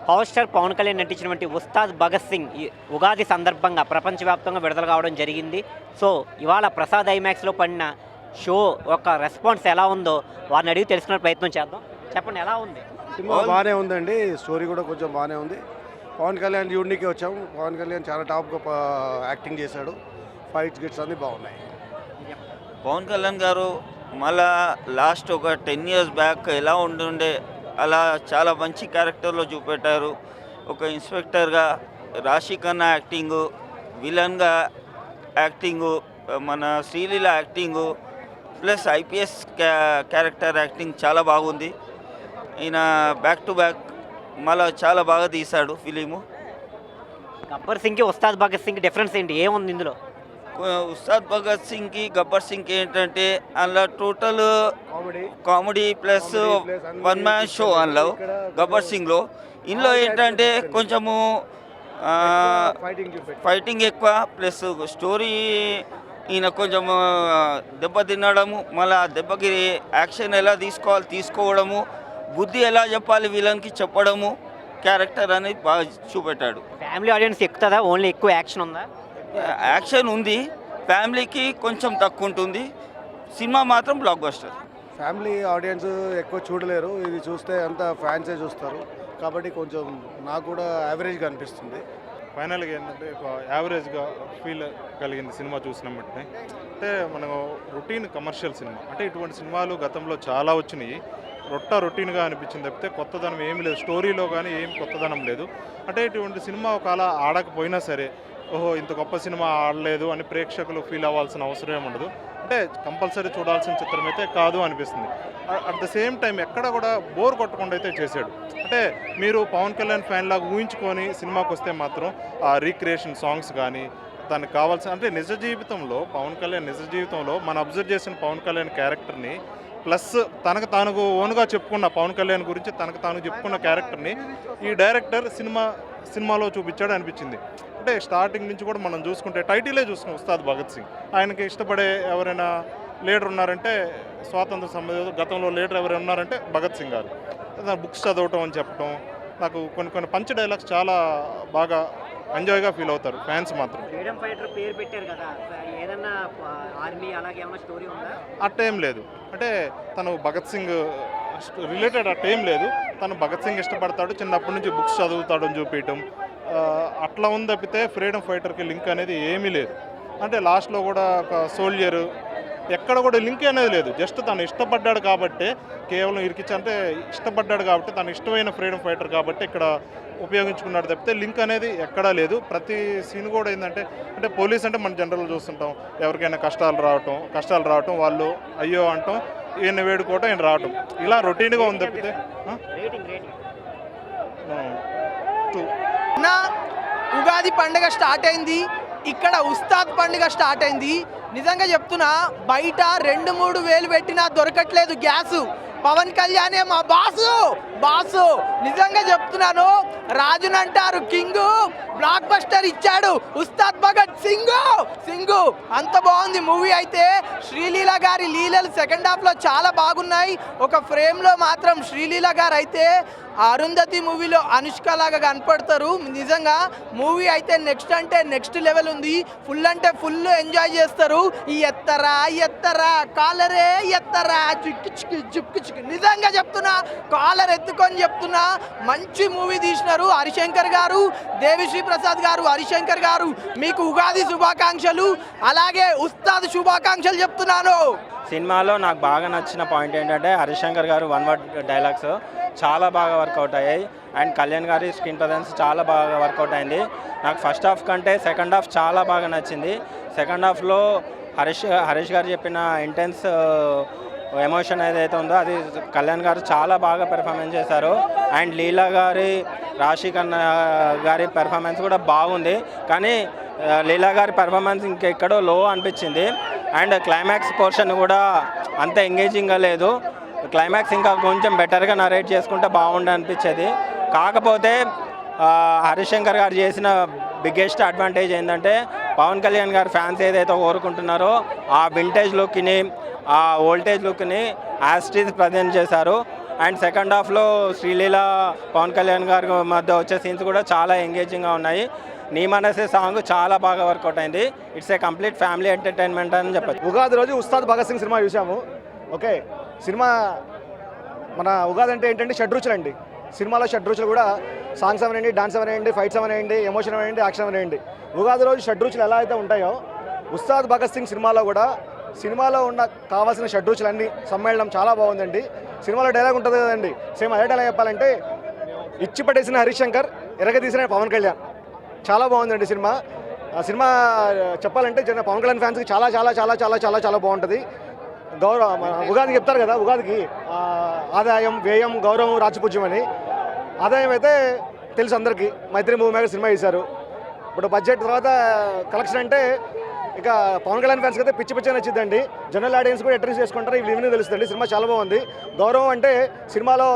Power star Pawan Kalyan నటించినటువంటి ఉస్తాద్ భగత్ సింగ్ ఈ ఉగాది సందర్భంగా ప్రపంచవ్యాప్తంగా విడుదల కావడం జరిగింది. సో ఇవాళ ప్రసాద్ ఐమాక్స్లో పడిన షో ఒక రెస్పాన్స్ ఎలా ఉందో వారిని అడిగి తెలుసుకునే ప్రయత్నం చేద్దాం. చెప్పండి, ఎలా ఉంది సినిమా? బాగానే ఉందండి, స్టోరీ కూడా కొంచెం బాగానే ఉంది. పవన్ కళ్యాణ్ యూనిక్కి వచ్చాము. పవన్ కళ్యాణ్ చాలా టాప్గా యాక్టింగ్ చేశాడు. ఫైట్స్ గిట్స్ అన్నీ బాగున్నాయి. పవన్ కళ్యాణ్ గారు మళ్ళా లాస్ట్ ఒక 10 years బ్యాక్ ఎలా ఉంటుండే అలా చాలా మంచి క్యారెక్టర్లో చూపెట్టారు. ఒక ఇన్స్పెక్టర్గా రాశి ఖన్నా యాక్టింగు, విలన్గా యాక్టింగు, మన Sreeleela acting plus IPS character acting చాలా బాగుంది. ఈయన బ్యాక్ టు బ్యాక్ మళ్ళీ చాలా బాగా తీశాడు ఫిలిము. గబ్బర్ సింగ్కి ఉస్తాద్ భగత్ సింగ్ డిఫరెన్స్ ఏంటి, ఏముంది ఇందులో? ఉస్తాద్ భగత్ సింగ్కి గబ్బర్ సింగ్కి ఏంటంటే అందులో total comedy plus one man show అందులో గబ్బర్ సింగ్లో. ఇందులో ఏంటంటే కొంచెము ఫైటింగ్ ఎక్కువ ప్లస్ స్టోరీ. ఈయన కొంచెము దెబ్బ తినడము, మళ్ళీ ఆ దెబ్బకి యాక్షన్ ఎలా తీసుకోవడము, బుద్ధి ఎలా చెప్పాలి విలన్కి చెప్పడము, క్యారెక్టర్ అనేది బాగా చూపెట్టాడు. ఫ్యామిలీ ఆడియన్స్ ఎక్కుతుందా, ఓన్లీ ఎక్కువ యాక్షన్ ఉందా? యాక్షన్ ఉంది, ఫ్యామిలీకి కొంచెం తక్కువ ఉంటుంది. సినిమా మాత్రం బ్లాక్ బస్టర్. ఫ్యామిలీ ఆడియన్స్ ఎక్కువ చూడలేరు, ఇది చూస్తే అంతా ఫ్యాన్సే చూస్తారు. కాబట్టి కొంచెం నాకు కూడా యావరేజ్గా అనిపిస్తుంది. ఫైనల్గా ఏంటంటే ఒక యావరేజ్గా ఫీల్ కలిగింది సినిమా చూసిన వెంటనే. అంటే మనకు రొటీన్ కమర్షియల్ సినిమా, అంటే ఇటువంటి సినిమాలు గతంలో చాలా వచ్చినాయి. రొటీన్గా అనిపించింది తప్పితే కొత్తదనం ఏమి లేదు, స్టోరీలో కానీ ఏం కొత్తదనం లేదు. అంటే ఇటువంటి సినిమా ఒకవేళ ఆడకపోయినా సరే, ఓహో ఇంత గొప్ప సినిమా ఆడలేదు అని ప్రేక్షకులు ఫీల్ అవ్వాల్సిన అవసరం ఏమి ఉండదు. అంటే కంపల్సరీ చూడాల్సిన చిత్రం అయితే కాదు అనిపిస్తుంది. అట్ ద సేమ్ టైం ఎక్కడ కూడా బోర్ కొట్టకుండా అయితే చేశాడు. అంటే మీరు పవన్ కళ్యాణ్ ఫ్యాన్ లాగా ఊహించుకొని సినిమాకి వస్తే మాత్రం ఆ రీక్రియేషన్ సాంగ్స్ కానీ దానికి కావాల్సిన, అంటే నిజ జీవితంలో పవన్ కళ్యాణ్ మనం అబ్జర్వ్ చేసిన పవన్ కళ్యాణ్ క్యారెక్టర్ని ప్లస్ తనకు తాను ఓన్గా చెప్పుకున్న పవన్ కళ్యాణ్ గురించి తనకు తాను చెప్పుకున్న క్యారెక్టర్ని ఈ డైరెక్టర్ సినిమాలో చూపించాడు అనిపించింది. అంటే స్టార్టింగ్ నుంచి కూడా మనం చూసుకుంటే టైటిలే చూసుకున్నాం ఉస్తాద్ భగత్ సింగ్. ఆయనకి ఇష్టపడే ఎవరైనా లీడర్ ఉన్నారంటే స్వాతంత్ర సమర గతంలో లీడర్ ఎవరైనా ఉన్నారంటే భగత్ సింగ్ గారు. బుక్స్ చదవటం అని చెప్పడం, నాకు కొన్ని పంచ్ డైలాగ్స్ చాలా బాగా ఎంజాయ్గా ఫీల్ అవుతారు ఫ్యాన్స్ మాత్రం. ఫ్రీడమ్ ఫైటర్ పేరు పెట్టారు కదా, ఏదన్నా ఆర్మీ అలాగే ఏమైనా స్టోరీ ఉందా? అట్టేం లేదు. అంటే తను భగత్ సింగ్ రిలేటెడ్ అట్టేం లేదు. తను భగత్ సింగ్ ఇష్టపడతాడు, చిన్నప్పటి నుంచి బుక్స్ చదువుతాడు అని చూపించడం అట్లా ఉంది తప్పితే ఫ్రీడమ్ ఫైటర్కి లింక్ అనేది ఏమీ లేదు. అంటే లాస్ట్లో కూడా ఒక సోల్జర్ ఎక్కడ కూడా లింక్ అనేది లేదు. జస్ట్ తను ఇష్టపడ్డాడు కాబట్టి కేవలం అంటే ఇష్టపడ్డాడు కాబట్టి తను ఇష్టమైన ఫ్రీడమ్ ఫైటర్ కాబట్టి ఇక్కడ ఉపయోగించుకున్నాడు తప్పితే లింక్ అనేది ఎక్కడా లేదు. ప్రతి సీన్ కూడా ఏంటంటే, అంటే పోలీస్ అంటే మనం జనరల్గా చూస్తుంటాం, ఎవరికైనా కష్టాలు రావటం వాళ్ళు అయ్యో అంటాం, ఈయన వేడుకోవటం ఈయన రావటం, ఇలా రొటీన్గా ఉంది తప్పితే. ఉగాది పండుగ స్టార్ట్ అయింది, ఇక్కడ ఉస్తాద్ పండుగ స్టార్ట్ అయింది. నిజంగా చెప్తున్నా, బయట 2-3 వేలు పెట్టినా దొరకట్లేదు గ్యాసు. పవన్ కళ్యాణే మా బాసు. నిజంగా చెప్తున్నాను, రాజునంటారు కింగు, బ్లాక్ బస్టర్ ఇచ్చాడు ఉస్తాద్ భగత్ సింగ్. అంత బాగుంది మూవీ. అయితే శ్రీలీల గారి లీలలు సెకండ్ హాఫ్లో చాలా బాగున్నాయి. ఒక ఫ్రేమ్లో మాత్రం శ్రీలీల గారు అయితే అరుంధతి మూవీలో అనుష్క లాగా కనపడతారు. నిజంగా మూవీ అయితే నెక్స్ట్ లెవెల్ ఉంది. ఫుల్ అంటే ఫుల్ ఎంజాయ్ చేస్తారు. ఈ ఎత్తరా కాలరే ఎత్తరా చుక్కు నిజంగా చెప్తున్నా, కాలర్ ఎత్తుకొని చెప్తున్నా, మంచి మూవీ తీసినారు హరిశంకర్ గారు, దేవిశ్రీ ప్రసాద్ గారు. హరిశంకర్ గారు మీకు ఉగాది శుభాకాంక్షలు, అలాగే ఉస్తాద్ శుభాకాంక్షలు చెప్తున్నాను. సినిమాలో నాకు బాగా నచ్చిన పాయింట్ ఏంటంటే హరిశంకర్ గారు 1 word డైలాగ్స్ చాలా బాగా వర్కౌట్ అయ్యాయి. అండ్ కళ్యాణ్ గారి స్క్రీన్ ప్రజెన్స్ చాలా బాగా వర్కౌట్ అయింది. నాకు ఫస్ట్ హాఫ్ కంటే సెకండ్ హాఫ్ చాలా బాగా నచ్చింది. సెకండ్ హాఫ్లో హరీష్ గారు చెప్పిన ఇంటెన్స్ ఎమోషన్ ఏదైతే ఉందో అది కళ్యాణ్ గారు చాలా బాగా పెర్ఫార్మెన్స్ చేశారు. అండ్ లీలా గారి, రాశి ఖన్నా గారి పెర్ఫార్మెన్స్ కూడా బాగుంది. కానీ లీలా గారి పెర్ఫార్మెన్స్ ఇంకెక్కడో లో అనిపించింది. అండ్ క్లైమాక్స్ పోర్షన్ కూడా అంత ఎంగేజింగ్గా లేదు. క్లైమాక్స్ ఇంకా కొంచెం బెటర్గా నరేట్ చేసుకుంటే బాగుండే అనిపించేది. కాకపోతే హరిశంకర్ గారు చేసిన బిగ్గెస్ట్ అడ్వాంటేజ్ ఏంటంటే పవన్ కళ్యాణ్ గారు ఫ్యాన్స్ ఏదైతే కోరుకుంటున్నారో ఆ వింటేజ్ లుక్ని, ఆ ఓల్టేజ్ లుక్ని యాస్టీజ్ ప్రజెంట్ చేశారు. అండ్ సెకండ్ హాఫ్లో శ్రీలీల పవన్ కళ్యాణ్ గారి మధ్య వచ్చే సీన్స్ కూడా చాలా ఎంగేజింగ్గా ఉన్నాయి. నీ మనసే సాంగ్ చాలా బాగా వర్కౌట్ అయింది. It's a complete family entertainment అని చెప్పచ్చు. ఉగాది రోజు ఉస్తాద్ భగత్ సింగ్ సినిమా చూసాము. ఓకే, సినిమా మన ఉగాది అంటే ఏంటంటే షడ్రుచులు అండి. సినిమాలో షడ్రుచులు కూడా సాంగ్స్ అవనండి, డాన్స్ అవనండి, ఫైట్స్ అవనండి, ఎమోషన్ అవనండి, యాక్షన్ అవనండి. ఉగాది రోజు షడ్రుచులు ఎలా అయితే ఉంటాయో ఉస్తాద్ భగత్ సింగ్ సినిమాలో కూడా సినిమాలో ఉన్న కావాల్సిన షడ్రుచులన్నీ సమ్మేళనం చాలా బాగుందండి. సినిమాలో డైలాగ్ ఉంటుంది కదండి, సేమ్ అదే డైలాగ్ చెప్పాలంటే ఇచ్చి పట్టేసిన హరీష్ శంకర్, ఎరగదీసిన పవన్ కళ్యాణ్. చాలా బాగుందండి సినిమా. ఆ సినిమా చెప్పాలంటే పవన్ కళ్యాణ్ ఫ్యాన్స్కి చాలా చాలా చాలా చాలా చాలా చాలా బాగుంటుంది. ఉగాదికి చెప్తారు కదా, ఉగాదికి ఆదాయం, వ్యయం, గౌరవం, రాజపూజ్యం అని. ఆదాయం అయితే తెలుసు అందరికీ, మైత్రి మూవీ మేకర్ సినిమా చేశారు. ఇప్పుడు బడ్జెట్ తర్వాత కలెక్షన్ అంటే ఇక పవన్ కళ్యాణ్ ఫ్యాన్స్కి అయితే పిచ్చి పిచ్చి నచ్చిందండి. జనరల్ ఆడియన్స్ కూడా అట్రీస్ చేసుకుంటారు, ఇవి ఈవినింగ్ తెలుస్తుంది. సినిమా చాలా బాగుంది. గౌరవం అంటే సినిమాలో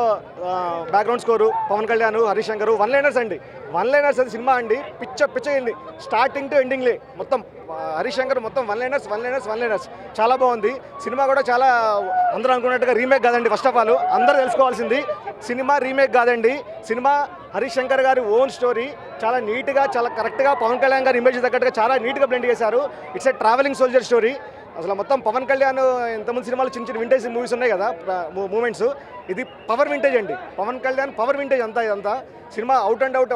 background score Pawan Kalyan, Harish Shankar, one liners అండి. వన్ లైనర్స్ అది సినిమా అండి పిచ్చ అయింది స్టార్టింగ్ టు ఎండింగ్లే. మొత్తం హరీష్ శంకర్ మొత్తం వన్ లైనర్స్ చాలా బాగుంది. సినిమా కూడా చాలా అందరూ అనుకున్నట్టుగా రీమేక్ కాదండి. ఫస్ట్ ఆఫ్ ఆల్ అందరూ తెలుసుకోవాల్సింది సినిమా రీమేక్ కాదండి. సినిమా హరీష్ శంకర్ గారి ఓన్ స్టోరీ. చాలా నీట్గా, చాలా కరెక్ట్గా పవన్ కళ్యాణ్ గారి ఇమేజ్ తగ్గట్టుగా చాలా నీట్గా బ్లెండ్ చేశారు. It's a travelling soldier story. అసలు మొత్తం పవన్ కళ్యాణ్ ఇంతమంది సినిమాలు చిన్న వింటేజ్ మూవీస్ ఉన్నాయి కదా, మూమెంట్స్. ఇది పవర్ వింటేజ్ అండి. పవన్ కళ్యాణ్ పవర్ వింటేజ్ ఇదంతా. Cinema out and out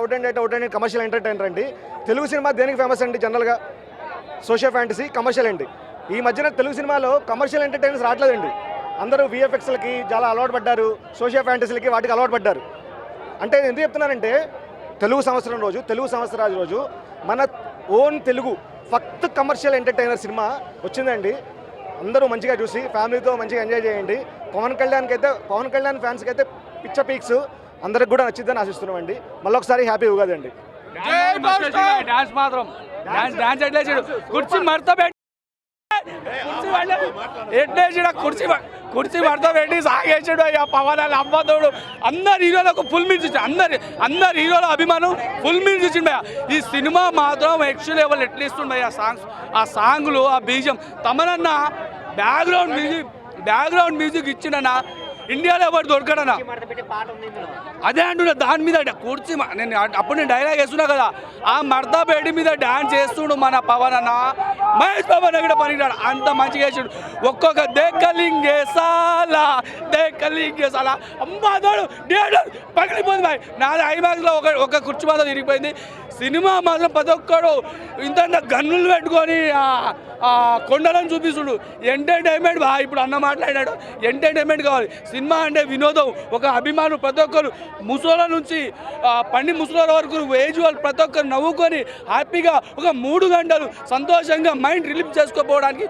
commercial entertainer అండి. తెలుగు సినిమా దేనికి ఫేమస్ అండి? జనరల్గా సోషల్ ఫ్యాంటసీ, కమర్షియల్ అండి. ఈ మధ్యన తెలుగు సినిమాలో కమర్షియల్ ఎంటర్టైనర్స్ రావట్లేదండి. అందరూ విఎఫ్ఎక్స్లకి చాలా అలవాటు పడ్డారు, సోషల్ ఫ్యాంటసీలకి వాటికి అలవాటు పడ్డారు. అంటే నేను ఎందుకు చెప్తున్నానంటే తెలుగు సంవత్సరాది రోజు మన ఓన్ తెలుగు ఫక్త్ కమర్షియల్ ఎంటర్టైనర్ సినిమా వచ్చిందండి. అందరూ మంచిగా చూసి ఫ్యామిలీతో మంచిగా ఎంజాయ్ చేయండి. పవన్ కళ్యాణ్ ఫ్యాన్స్కి అయితే పిచ్చ పీక్స్. అందరికి కూడా నచ్చిద్దని ఆశిస్తున్నామండి. మళ్ళీ ఒకసారి హ్యాపీ ఉగాది అండి. డాన్స్ మాత్రం డాన్స్ ఎట్లేసాడు, కుర్చీ మడత పెట్టి కుర్చీ మడత పెట్టి సాగేసాడు. అయ్యా పవన్ అని అమ్మతోడు అందరు హీరోలకు ఫుల్ మీల్స్ ఇచ్చాడు. అందరు హీరోల అభిమానం ఫుల్ మీల్స్ ఇచ్చిండు. ఈ సినిమా మాత్రం ఎక్స్ట్రా లెవెల్ ఎట్లా ఇస్తుండే ఆ సాంగ్లు, ఆ బీజం. తమనన్న బ్యాక్గ్రౌండ్ మ్యూజిక్ ఇచ్చిండన్నా ఇండియాలో ఎవరు దొరకడనా. అదే అంటున్నా, దాని మీద కూర్చి నేను డైలాగ్ వేస్తున్నా కదా, ఆ మడతా బెడ్ మీద డాన్స్ చేస్తుండు మన పవన్ అన్న. మహేష్ పవన్ అక్కడ పనికిరాడు, అంత మంచిగా వేసాడు. ఒక్కొక్క దేకలింగేసాలా అమ్మాదోడు పగిలిపోయింది బాయ్. నాది ఐమాక్స్లో ఒక కుర్చీ మాత్రం తిరిగిపోయింది. సినిమా మాత్రం ప్రతి ఒక్కడు ఇంత గన్నులు పెట్టుకొని కొండలను చూపిస్తుడు. ఎంటర్టైన్మెంట్ బాగా ఇప్పుడు అన్న మాట్లాడాడు, ఎంటర్టైన్మెంట్ కావాలి. సినిమా అంటే వినోదం, ఒక అభిమానులు ప్రతి ఒక్కరు ముసలోళ్ళ నుంచి పండి ముసలోళ్ళ వరకు ఏజ్ వాళ్ళు ప్రతి ఒక్కరు నవ్వుకొని హ్యాపీగా ఒక 3 గంటలు సంతోషంగా మైండ్ రిలీఫ్ చేసుకోపోవడానికి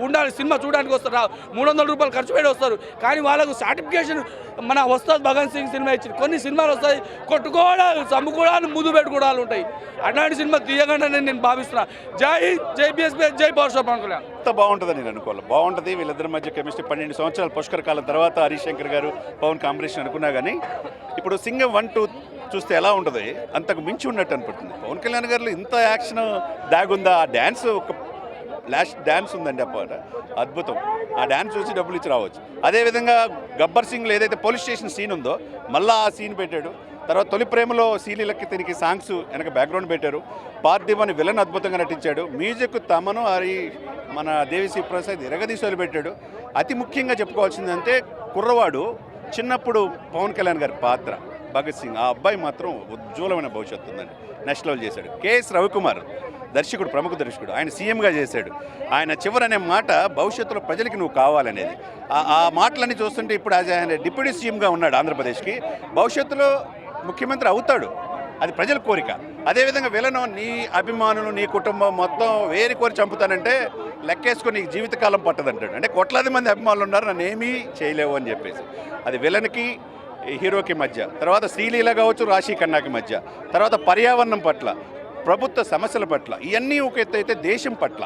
ఉండాలి. సినిమా చూడడానికి వస్తారు, 300 రూపాయలు ఖర్చు పెట్టి వస్తారు. కానీ వాళ్ళకు సర్టిఫికేషన్ మన ఉస్తాద్ భగత్ సింగ్ సినిమా ఇచ్చింది. కొన్ని సినిమాలు వస్తాయి కొట్టుకోవడాలు, చంపుకోవడాలు, ముద్దు పెట్టుకోవడాలు ఉంటాయి. అట్లాంటి సినిమా తీయకుండా నేను భావిస్తున్నా. జై బిఎస్పీ, జై పవర్ స్టార్ పవన్ కళ్యాణ్. అంత బాగుంటుందని నేను అనుకోవాలి. బాగుంటుంది వీళ్ళిద్దరి మధ్య కెమిస్ట్రీ. 12 సంవత్సరాల పుష్కర కాలం తర్వాత హరీష్ శంకర్ గారు పవన్ కాంబినేషన్ అనుకున్నా కానీ ఇప్పుడు సింగం 1, 2 చూస్తే ఎలా ఉంటుంది అంతకు మించి ఉన్నట్టు అనిపిస్తుంది. పవన్ కళ్యాణ్ గారు ఇంత యాక్షన్ దాగుందా? ఆ డ్యాన్స్, ఒక లాస్ట్ డ్యాన్స్ ఉందండి అప్పట, అద్భుతం. ఆ డ్యాన్స్ చూసి డబ్బులు ఇచ్చి రావచ్చు. అదేవిధంగా గబ్బర్ సింగ్లో ఏదైతే పోలీస్ స్టేషన్ సీన్ ఉందో మళ్ళీ ఆ సీన్ పెట్టాడు. తర్వాత తొలి ప్రేమలో సీలీలకి తినికి సాంగ్స్ వెనక బ్యాక్గ్రౌండ్ పెట్టారు. పార్థివ్ అని విలన్ అద్భుతంగా నటించాడు. మ్యూజిక్ తమను మన దేవిశ్రీ ప్రసాద్ ఎరగదీశాలు పెట్టాడు. అతి ముఖ్యంగా చెప్పుకోవాల్సిందంటే కుర్రవాడు చిన్నప్పుడు పవన్ కళ్యాణ్ గారి పాత్ర భగత్ సింగ్, ఆ అబ్బాయి మాత్రం ఉజ్వలమైన భవిష్యత్తు ఉందండి. నెక్స్ట్ లెవెల్ చేశాడు. కేఎస్ రవికుమార్ దర్శకుడు, ప్రముఖ దర్శకుడు, ఆయన సీఎంగా చేశాడు. ఆయన చివరనే మాట భవిష్యత్తులో ప్రజలకి నువ్వు కావాలనేది. ఆ మాటలన్నీ చూస్తుంటే ఇప్పుడు ఆయన డిప్యూటీ సీఎంగా ఉన్నాడు ఆంధ్రప్రదేశ్కి. భవిష్యత్తులో ముఖ్యమంత్రి అవుతాడు, అది ప్రజల కోరిక. అదేవిధంగా విలను నీ అభిమానులు, నీ కుటుంబం మొత్తం వేరి కోరి చంపుతానంటే లెక్కేసుకొని నీకు జీవితకాలం పట్టదంటాడు. అంటే కోట్లాది మంది అభిమానులు ఉన్నారు, నన్ను ఏమీ చేయలేవు అని చెప్పేసి. అది విలన్కి హీరోకి మధ్య, తర్వాత శ్రీలీల కావచ్చు రాశి ఖన్నాకి మధ్య, తర్వాత పర్యావరణం పట్ల, ప్రభుత్వ సమస్యల పట్ల, ఇవన్నీ ఒక ఎత్తు అయితే దేశం పట్ల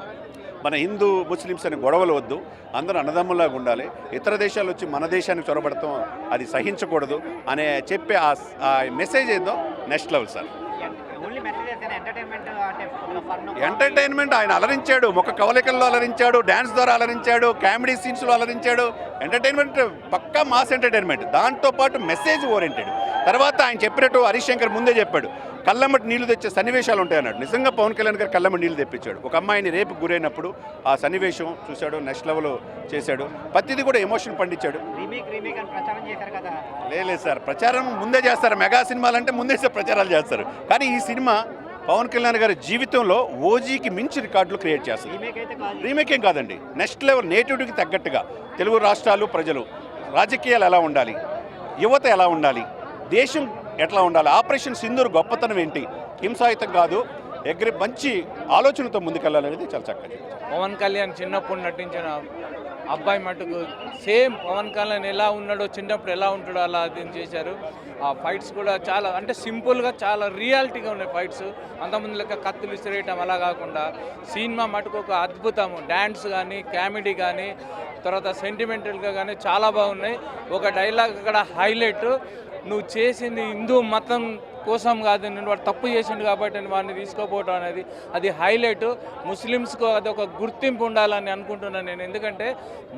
మన హిందూ ముస్లిమ్స్ అని గొడవలు వద్దు, అందరూ అన్నదమ్ములాగా ఉండాలి, ఇతర దేశాలు వచ్చి మన దేశానికి చొరబడతాం అది సహించకూడదు అనే చెప్పే ఆ మెసేజ్ ఏదో next level sir. Only entertainment ఆయన అలరించాడు, ముఖ కవలికల్లో అలరించాడు, డ్యాన్స్ ద్వారా అలరించాడు, కామెడీ సీన్స్లో అలరించాడు. ఎంటర్టైన్మెంట్ పక్కా మాస్ ఎంటర్టైన్మెంట్, దాంతోపాటు మెసేజ్ ఓరియంటెడ్. తర్వాత ఆయన చెప్పినట్టు హరీష్ శంకర్ ముందే చెప్పాడు, కళ్ళమ్మటి నీళ్లు తెచ్చే సన్నివేశాలు ఉంటాయి అన్నాడు. నిజంగా పవన్ కళ్యాణ్ గారు కళ్ళమ్మటి నీళ్లు తెప్పించాడు. ఒక అమ్మాయిని రేపు గురైనప్పుడు ఆ సన్నివేశం చూశాడు, నెక్స్ట్ లెవెల్ చేశాడు. ప్రతిదీ కూడా ఎమోషన్ పండించాడు. లేదు సార్, ప్రచారం ముందే చేస్తారు. మెగా సినిమాలంటే ముందే ప్రచారాలు చేస్తారు. కానీ ఈ సినిమా పవన్ కళ్యాణ్ గారి జీవితంలో ఓజీకి మించి రికార్డులు క్రియేట్ చేస్తారు. రీమేక్ ఏం కాదండి, నెక్స్ట్ లెవెల్, నేటివిటీకి తగ్గట్టుగా తెలుగు రాష్ట్రాలు ప్రజలు, రాజకీయాలు ఎలా ఉండాలి, యువత ఎలా ఉండాలి, దేశం ఎట్లా ఉండాలి, ఆపరేషన్ సింధూర్ గొప్పతనం ఏంటి, హింసాయుతం కాదు, మంచి ఆలోచనతో ముందుకెళ్ళాలనేది చాలా చక్కగా. పవన్ కళ్యాణ్ చిన్నప్పుడు నటించిన అబ్బాయి మటుకు సేమ్ పవన్ కళ్యాణ్ ఎలా ఉన్నాడో చిన్నప్పుడు ఎలా ఉంటాడో అలా అది చేశారు. ఆ ఫైట్స్ కూడా చాలా అంటే సింపుల్గా చాలా రియాలిటీగా ఉన్నాయి ఫైట్స్. అంతమంది లెక్క కత్తులు విసిరేయటం అలా కాకుండా సినిమా మటుకు ఒక అద్భుతము. డ్యాన్స్ కానీ, కామెడీ కానీ, తర్వాత సెంటిమెంటల్గా కానీ చాలా బాగున్నాయి. ఒక డైలాగ్ అక్కడ హైలైట్, నువ్వు చేసింది హిందూ మతం కోసం కాదు, నేను వాడు తప్పు చేసిండు కాబట్టి నేను వాడిని తీసుకోపోవటం అనేది అది హైలైట్. ముస్లిమ్స్కు అది ఒక గుర్తింపు ఉండాలని అనుకుంటున్నాను నేను. ఎందుకంటే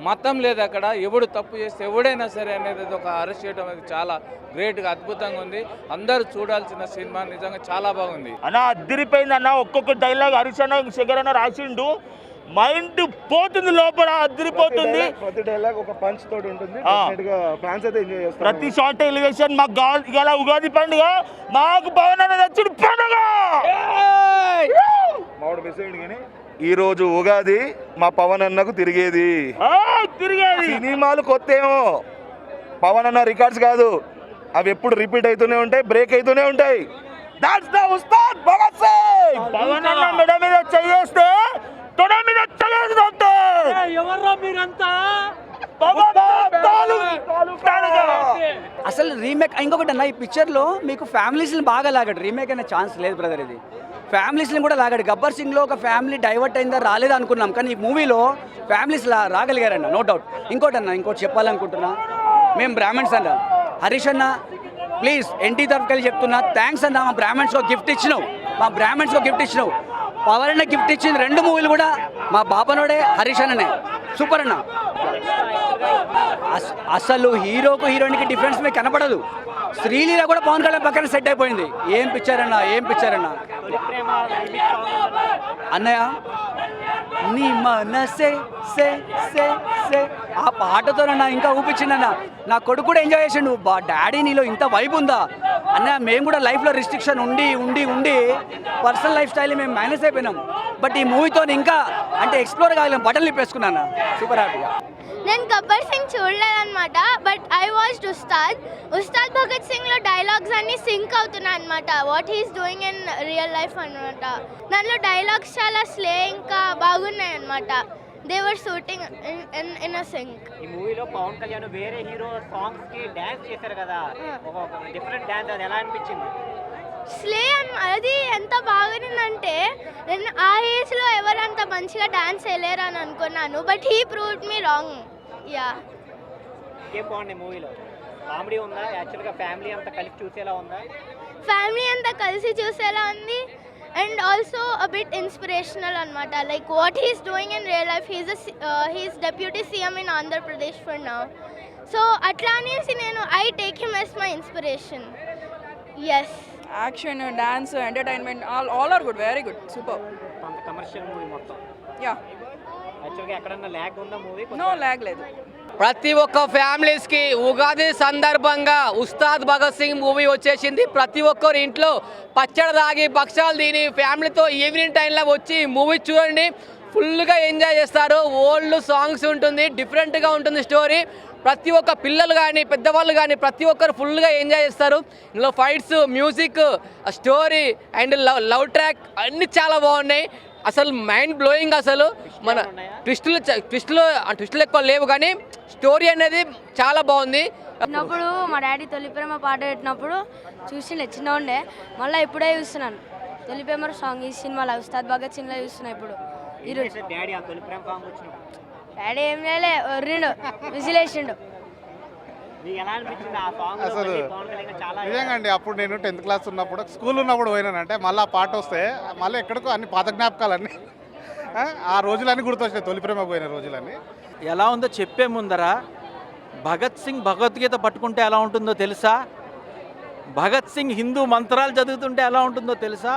మతం లేదు అక్కడ, ఎవడు తప్పు చేస్తే ఎవడైనా సరే అనేది ఒక అరెస్ట్ చేయడం అనేది చాలా గ్రేట్గా అద్భుతంగా ఉంది. అందరూ చూడాల్సిన సినిమా, నిజంగా చాలా బాగుంది అన్న. అద్దరిపోయింది అన్న, ఒక్కొక్క డైలాగ్ హరీష్ అన్న శేఖర్ అన్న రాసిండు, మైండ్ పోతుంది లోపల, అద్దరిపోతుంది. ప్రతి డైలాగ్ ఒక పంచ్ తోటి ఉంటుంది. ఫ్యాన్స్ అయితే ఎంజాయ్ చేస్తారు. ప్రతి షార్ట్ ఎలివేషన్ మాకు కావాలి. ఉగాది పండుగ మాకు పవన్ అన్న నచ్చిన పండుగ. మావాడు మిస్ అయ్యింది కానీ ఈ రోజు ఉగాది మా పవన్ అన్నకు తిరిగేది. సినిమాలు కొత్త ఏమో, పవన్ అన్న రికార్డ్స్ కాదు, అవి ఎప్పుడు రిపీట్ అవుతూనే ఉంటాయి, బ్రేక్ అవుతూనే ఉంటాయి. That's the Ustaad Bhagat Singh. పవన్ అన్న మెడ మీద చేయేస్తే తొడ మీద చేయేస్తే ఎవర్రా మీరంతా. అసలు రీమేక్ ఇంకొకటి అన్న, ఈ పిక్చర్లో మీకు ఫ్యామిలీస్ని బాగా లాగాడు. రీమేక్ అనే ఛాన్స్ లేదు బ్రదర్. ఇది ఫ్యామిలీస్ని కూడా లాగాడు. గబ్బర్ సింగ్లో ఒక ఫ్యామిలీ డైవర్ట్ అయిందా రాలేదా అనుకున్నాం, కానీ ఈ మూవీలో ఫ్యామిలీస్ రాగలిగారన్న, నో డౌట్. ఇంకోటి చెప్పాలనుకుంటున్నా, మేము బ్రాహ్మణ్స్ అన్న. హరీష్ అన్న ప్లీజ్ ఎన్టీ తరఫుకెళ్ళి చెప్తున్నా, థ్యాంక్స్ అన్న. మా బ్రాహ్మణ్స్కి గిఫ్ట్ ఇచ్చినావు. పవర్ అన్న గిఫ్ట్ ఇచ్చింది. 2 మూవీలు కూడా మా బాపనోడే, హరీష్ అన్ననే. సూపర్ అన్న. అసలు హీరోకు హీరోయిన్కి డిఫరెన్స్ మీకు కనపడదు. శ్రీలీల కూడా పవన్ కళ్యాణ్ పక్కన సెట్ అయిపోయింది. ఏం పిక్చర్ అన్న అన్నయ్య. నీ మనసే సే సే సే ఆ పాటతోనన్నా ఇంకా ఊపించిందన్న. నా కొడుకు కూడా ఎంజాయ్ చేసిండు. డాడీ నీలో ఇంత వైబ్ ఉందా అన్న. మేము కూడా లైఫ్లో రిస్ట్రిక్షన్ ఉండి పర్సనల్ లైఫ్ స్టైల్ మేము మైనస్ అయిపోయినాం. బట్ ఈ మూవీతో ఇంకా అంటే ఎక్స్ప్లోర్ కాగలేం, బట్టలు నిప్పేసుకున్నాను. సూపర్ హ్యాపీగా. నేను గబ్బర్ సింగ్ చూడలేదన్నమాట, but I watched Ustaad Bhagat సింగ్లో డైలాగ్స్ అన్నీ సింక్ అవుతున్నాయి అనమాట, what he's doing in real life అనమాట. దానిలో డైలాగ్స్ చాలా స్లే ఇంకా బాగున్నాయి అనమాట. They were shooting in a sync. ఈ మూవీలో పవన్ కళ్యాణ్ వేరే హీరో సాంగ్స్ కి డాన్స్ చేశారు కదా, ఒక డిఫరెంట్ డాన్స్, అది ఎలా అనిపించింది? స్లే అది ఎంత బాగుందంటే నేను ఆ ఏజ్లో ఎవరంత మంచిగా డాన్స్ వేయలేరు అని అనుకున్నాను, but he proved me wrong. Yeah, ఏం బాగుంది మూవీలో? కామెడీ ఉందా? యాక్చువల్గా ఫ్యామిలీ అంతా కలిసి చూసేలా ఉందా? ఫ్యామిలీ అంతా కలిసి చూసేలా ఉంది. And also a bit inspirational అనమాట. Like what he's doing in real life. He's deputy CM in Andhra Pradesh for now. So అట్లా అనేసి I take him as my inspiration. Yes, action, dance, entertainment all are good, very good, super. Commercial movie మొత్తం. Yeah, యాక్చువల్గా ఎక్కడన్నా lag ఉందా movie? No lag లేదు. ప్రతి ఒక్క ఫ్యామిలీస్కి ఉగాది సందర్భంగా ఉస్తాద్ భగత్ సింగ్ మూవీ వచ్చేసింది. ప్రతి ఒక్కరు ఇంట్లో పచ్చడి తాగి భక్షాలు తిని ఫ్యామిలీతో ఈవినింగ్ టైంలో వచ్చి మూవీ చూడండి, ఫుల్గా ఎంజాయ్ చేస్తారు. ఓల్డ్ సాంగ్స్ ఉంటుంది, డిఫరెంట్గా ఉంటుంది స్టోరీ. ప్రతి ఒక్క పిల్లలు కానీ పెద్దవాళ్ళు కానీ ప్రతి ఒక్కరు ఫుల్గా ఎంజాయ్ చేస్తారు. ఇందులో fights, music, story and love track అన్నీ చాలా బాగున్నాయి. అసలు మైండ్ బ్లోయింగ్. అసలు మన ట్విస్టులు ఎక్కువ లేవు, కానీ స్టోరీ అనేది చాలా బాగుంది. చిన్నప్పుడు మా డాడీ తొలి ప్రేమ పాట పెట్టినప్పుడు చూసిండే, చిన్న ఉండే. మళ్ళీ ఇప్పుడే చూస్తున్నాను తొలి ప్రేమ సాంగ్ ఈ సినిమాలో ఉస్తాద్ భగత్ సింగ్లో చూస్తున్నా. ఇప్పుడు ఈరోజు డాడీ ఏం చేయలే, ఒర్రిండు, విజిలేసిండు. మీకు ఎలా అనిపించింది ఆ సాంగ్ అసలు పవన్ కళ్యాణ్ గారు చాలా నిజంగా అండి, అప్పుడు నేను 10th క్లాస్ ఉన్నప్పుడు స్కూల్ ఉన్నప్పుడు పోయినానంటే మళ్ళీ ఆ పాట వస్తే మళ్ళీ ఎక్కడికో అన్ని పాత జ్ఞాపకాలన్నీ ఆ రోజులన్నీ గుర్తొచ్చాయి, తొలి ప్రేమ పోయిన రోజులన్నీ. ఎలా ఉందో చెప్పే ముందర భగత్ సింగ్ భగవద్గీత పట్టుకుంటే ఎలా ఉంటుందో తెలుసా? భగత్ సింగ్ హిందూ మంత్రాలు చదువుతుంటే ఎలా ఉంటుందో తెలుసా?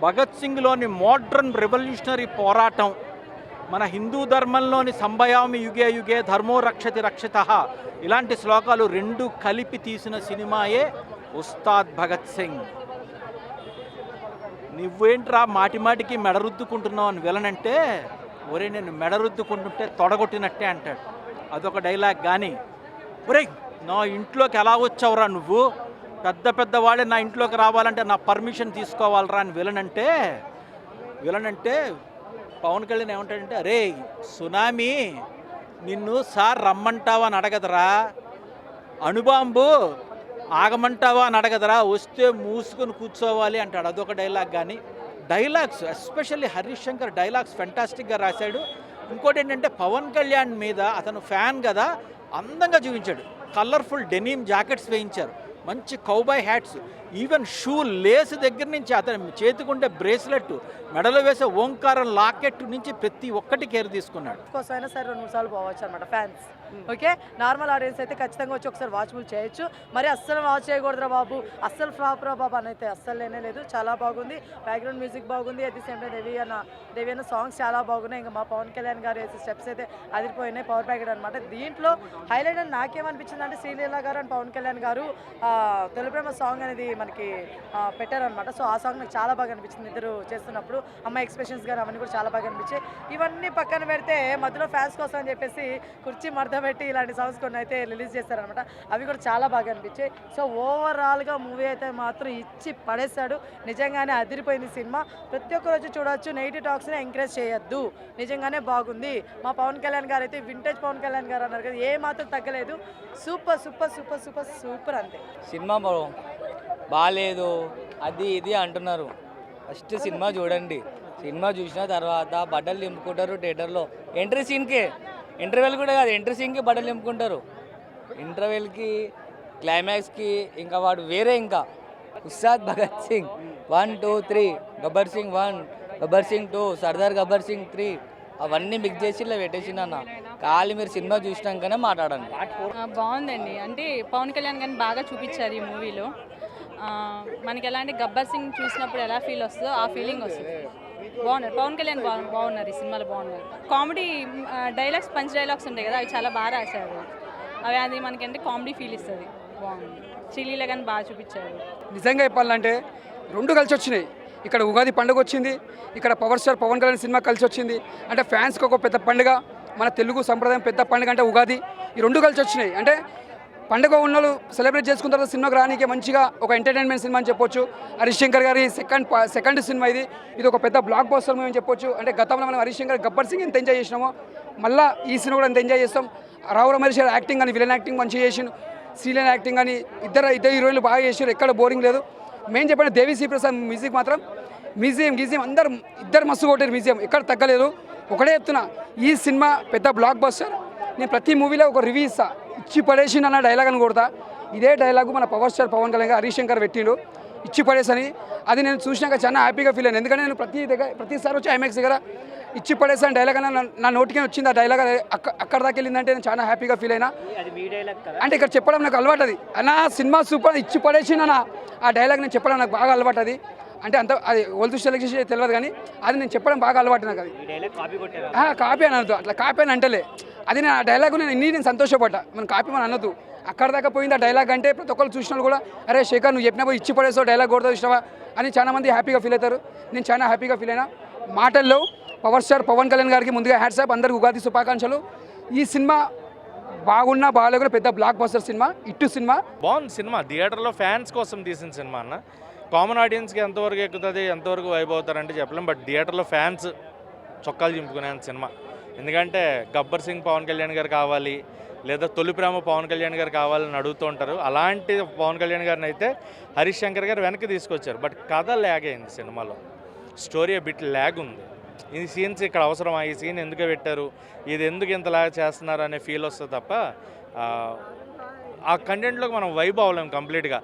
భగత్ సింగ్లోని మోడ్రన్ రెవల్యూషనరీ పోరాటం, మన హిందూ ధర్మంలోని సంభయామి యుగే యుగే ధర్మో రక్షతి రక్షితః ఇలాంటి శ్లోకాలు రెండు కలిపి తీసిన సినిమాయే ఉస్తాద్ భగత్ సింగ్. నువ్వేంట్రా మాటి మాటికి మెడరుద్దుకుంటున్నావు అని విలనంటే, ఒరే నేను మెడరుద్దుకుంటుంటే తొడగొట్టినట్టే అంటాడు. అదొక డైలాగ్. కానీ ఒరే నా ఇంట్లోకి ఎలా వచ్చావురా నువ్వు, పెద్ద పెద్ద వాళ్ళే నా ఇంట్లోకి రావాలంటే నా పర్మిషన్ తీసుకోవాలరా అని విలనంటే పవన్ కళ్యాణ్ ఏమంటాడంటే, అరే సునామీ నిన్ను సార్ రమ్మంటావా అని అడగదరా, అణుబాంబు ఆగమంటావా అని అడగదరా, వస్తే మూసుకొని కూర్చోవాలి అంటాడు. అదొక డైలాగ్. కానీ dialogues especially Harish Shankar dialogues ఫెంటాస్టిక్గా రాశాడు. ఇంకోటి ఏంటంటే పవన్ కళ్యాణ్ మీద అతను ఫ్యాన్ కదా, అందంగా చూపించాడు. కలర్ఫుల్ డెనిమ్ జాకెట్స్ వేయించారు, మంచి cowboy hats, even shoe lace దగ్గర నుంచి అతని చేతికుండే బ్రేస్లెట్, మెడలో వేసే ఓంకారం లాకెట్ నుంచి ప్రతి ఒక్కటి కేర్ తీసుకున్నాడు. కోసమైనా సరే 2-3 సార్లు పోవచ్చు అనమాట ఫ్యాన్స్. ఓకే, నార్మల్ ఆడియన్స్ అయితే ఖచ్చితంగా వచ్చి ఒకసారి వాచ్బుల్ చేయొచ్చు. మరి అస్సలు వాచ్ చేయకూడదురా బాబు, అస్సలు ఫ్లాప్ రా బాబు అని అయితే అస్సలు లేనే లేదు. చాలా బాగుంది, బ్యాక్గ్రౌండ్ మ్యూజిక్ బాగుంది, అట్ ది సేమ్ టైం దేవి అన్న సాంగ్స్ చాలా బాగున్నాయి. ఇంకా మా పవన్ కళ్యాణ్ గారు వేసే స్టెప్స్ అయితే అదిరిపోయినాయి, పవర్ ప్యాకెట్ అనమాట. దీంట్లో హైలైట్ అని నాకేమనిపించింది అంటే శ్రీలీల గారు అండ్ పవన్ కళ్యాణ్ గారు తొలి ప్రేమ సాంగ్ అనేది మనకి పెట్టారనమాట. సో ఆ సాంగ్ నాకు చాలా బాగా అనిపించింది ఇద్దరు చేస్తున్నప్పుడు. అమ్మాయి ఎక్స్ప్రెషన్స్ కానీ అవన్నీ కూడా చాలా బాగా అనిపించాయి. ఇవన్నీ పక్కన పెడితే మధ్యలో ఫ్యాన్స్ కోసం అని చెప్పేసి కుర్చీ మడత పెట్టి ఇలాంటి సాంగ్స్ కొన్ని అయితే రిలీజ్ చేస్తారనమాట. అవి కూడా చాలా బాగా అనిపించాయి. సో ఓవరాల్గా మూవీ అయితే మాత్రం ఇచ్చి పడేశాడు. నిజంగానే అదిరిపోయింది సినిమా. ప్రతి ఒక్క రోజు చూడవచ్చు. నెగిటివ్ టాక్స్ని ఎంకరేజ్ చేయొద్దు, నిజంగానే బాగుంది. మా పవన్ కళ్యాణ్ గారు అయితే వింటేజ్ పవన్ కళ్యాణ్ గారు అన్నారు కదా, ఏ మాత్రం తగ్గలేదు. Super super super super super అంతే. సినిమా బాగాలేదు అది ఇది అంటున్నారు. ఫస్ట్ సినిమా చూడండి. సినిమా చూసిన తర్వాత బట్టలు నింపుకుంటారు థియేటర్లో. ఎంట్రీ సీన్కి, ఇంటర్వెల్ కూడా కాదు, ఎంట్రీ సీన్కి బట్టలు నింపుకుంటారు. ఇంటర్వెల్కి, క్లైమాక్స్కి ఇంకా వాడు వేరే. ఇంకా ఉస్తాద్ భగత్ సింగ్ 1, 2, 3, గబ్బర్ సింగ్ 1, గబ్బర్ సింగ్ 2, సర్దార్ గబ్బర్ సింగ్ 3 అవన్నీ మిక్స్ చేసి ఇలా పెట్టేసింది అన్న. ఖాళీ మీరు సినిమా చూసినాకనే మాట్లాడండి. బాగుందండి. అంటే పవన్ కళ్యాణ్ గారిని బాగా చూపించారు ఈ మూవీలో. మనకి ఎలాంటి గబ్బర్ సింగ్ చూసినప్పుడు ఎలా ఫీల్ వస్తుందో ఆ ఫీలింగ్ వస్తుంది. బాగున్నారు, పవన్ కళ్యాణ్ బాగున్నారు ఈ సినిమాలో, బాగున్నారు. కామెడీ డైలాగ్స్, పంచ్ డైలాగ్స్ ఉంటాయి కదా, అవి చాలా బాగా రాశారు. అది మనకంటే కామెడీ ఫీల్ ఇస్తుంది. బాగుంది. శ్రీలీల గారిని బాగా చూపించారు. నిజంగా చెప్పాలంటే రెండు కలిసి వచ్చినాయి. ఇక్కడ ఉగాది పండుగ వచ్చింది, ఇక్కడ power star Pawan Kalyan cinema కలిసి వచ్చింది. అంటే ఫ్యాన్స్కి ఒక పెద్ద పండుగ, మన తెలుగు సంప్రదాయం పెద్ద పండుగ అంటే ఉగాది. ఈ రెండు కలిసి వచ్చినాయి. అంటే పండుగ ఉన్నోళ్ళు సెలబ్రేట్ చేసుకున్న తర్వాత సినిమాకి రానికి మంచిగా ఒక ఎంటర్టైన్మెంట్ సినిమా అని చెప్పొచ్చు. హరీష్ శంకర్ గారి సెకండ్ సినిమా ఇది ఒక పెద్ద బ్లాక్ బస్టర్ మూవీ అని చెప్పొచ్చు. అంటే గతంలో మనం హరీష్ శంకర్ గబ్బర్ సింగ్ ఎంత ఎంజాయ్ చేసినామో మళ్ళీ ఈ సినిమా కూడా ఎంత ఎంజాయ్ చేస్తాం. రావు రమేష్ గారు యాక్టింగ్ కానీ, విలన్ యాక్టింగ్ మంచిగా చేసిండు, శ్రీలీల యాక్టింగ్ కానీ ఇద్దరు హీరోయిన్లు బాగా చేసారు, ఎక్కడ బోరింగ్ లేదు. మెయిన్ చెప్పండి దేవి శ్రీ ప్రసాద్ మ్యూజిక్ మాత్రం మ్యూజియం అందరు ఇద్దరు మస్తు కొట్టారు. మ్యూజియం ఎక్కడ తగ్గలేదు. ఒకటే చెప్తున్నా, ఈ సినిమా పెద్ద బ్లాక్ బస్టర్. నేను ప్రతి మూవీలో ఒక రివ్యూ ఇస్తా, ఇచ్చి పడేసి అన్న డైలాగ్ అని కొడతా. ఇదే డైలాగు మన పవర్ స్టార్ పవన్ కళ్యాణ్ హరీష్ శంకర్ పెట్టిండు, ఇచ్చి పడేసని. అది నేను చూసినాక చాలా హ్యాపీగా ఫీల్ అయ్యాను. ఎందుకంటే నేను ప్రతిసారి వచ్చి ఐమాక్స్ దగ్గర ఇచ్చి పడేసాను డైలాగ్ అని నా నోటికి వచ్చింది. ఆ డైలాగ్ అక్కడ దాకా వెళ్ళిందంటే నేను చాలా హ్యాపీగా ఫీల్ అయినా. అంటే ఇక్కడ చెప్పడం నాకు అలవాటు. అది అన్న సినిమా సూపర్, ఇచ్చి పడేసిన ఆ డైలాగ్ నేను చెప్పడం నాకు బాగా అలవాటు. అది అంటే అంత అది ఓల్డ్ సెలెక్షన్ తెలియదు కానీ అది నేను చెప్పడం బాగా అలవాటు నాకు. అది కాపీ అని అనద్దు, అట్లా కాపీ అని అంటలే. అది నేను ఆ డైలాగ్ నేను సంతోషపడ్డా. మనం కాపీ మనం అనొద్దు. అక్కడ దాకా పోయింది ఆ డైలాగ్ అంటే ప్రతి ఒక్కరు చూసిన కూడా అరే శేఖర్ నువ్వు చెప్పినప్పుడు ఇచ్చి పడేసావు డైలాగ్ కొడతావు ఇష్టమా అని చాలామంది హ్యాపీగా ఫీల్ అవుతారు. నేను చాలా హ్యాపీగా ఫీల్ అయినా. మాటల్లో పవర్ స్టార్ పవన్ కళ్యాణ్ గారికి ముందుగా హ్యాట్సాప్, అందరికి ఉగాది శుభాకాంక్షలు. ఈ సినిమా బాగున్నా బాగాలేకుండా పెద్ద బ్లాక్ బస్టర్ సినిమా, ఇట్టు సినిమా. బాగుంది సినిమా. థియేటర్లో ఫ్యాన్స్ కోసం తీసిన సినిమా అన్న. కామన్ ఆడియన్స్కి ఎంతవరకు ఎక్కుతుంది, ఎంతవరకు వైబ్ అవుతారంటే చెప్పలేం. బట్ థియేటర్లో ఫ్యాన్స్ చొక్కాలు చింపుకునే సినిమా. ఎందుకంటే గబ్బర్ సింగ్ పవన్ కళ్యాణ్ గారు కావాలి, లేదా తొలి ప్రేమ పవన్ కళ్యాణ్ గారు కావాలని అడుగుతూ ఉంటారు. అలాంటి పవన్ కళ్యాణ్ గారిని అయితే హరీష్ శంకర్ గారు వెనక్కి తీసుకొచ్చారు. బట్ కథ ల్యాగ్ అయింది సినిమాలో, స్టోరీ బిట్ ల్యాగ్ ఉంది. ఈ సీన్స్ ఇక్కడ అవసరమా, ఈ సీన్ ఎందుకు పెట్టారు, ఇది ఎందుకు ఇంత ల్యాగ్ చేస్తున్నారు అనే ఫీల్ వస్తుంది తప్ప కంటెంట్లోకి మనం వైబ్ అవ్వలేము కంప్లీట్గా.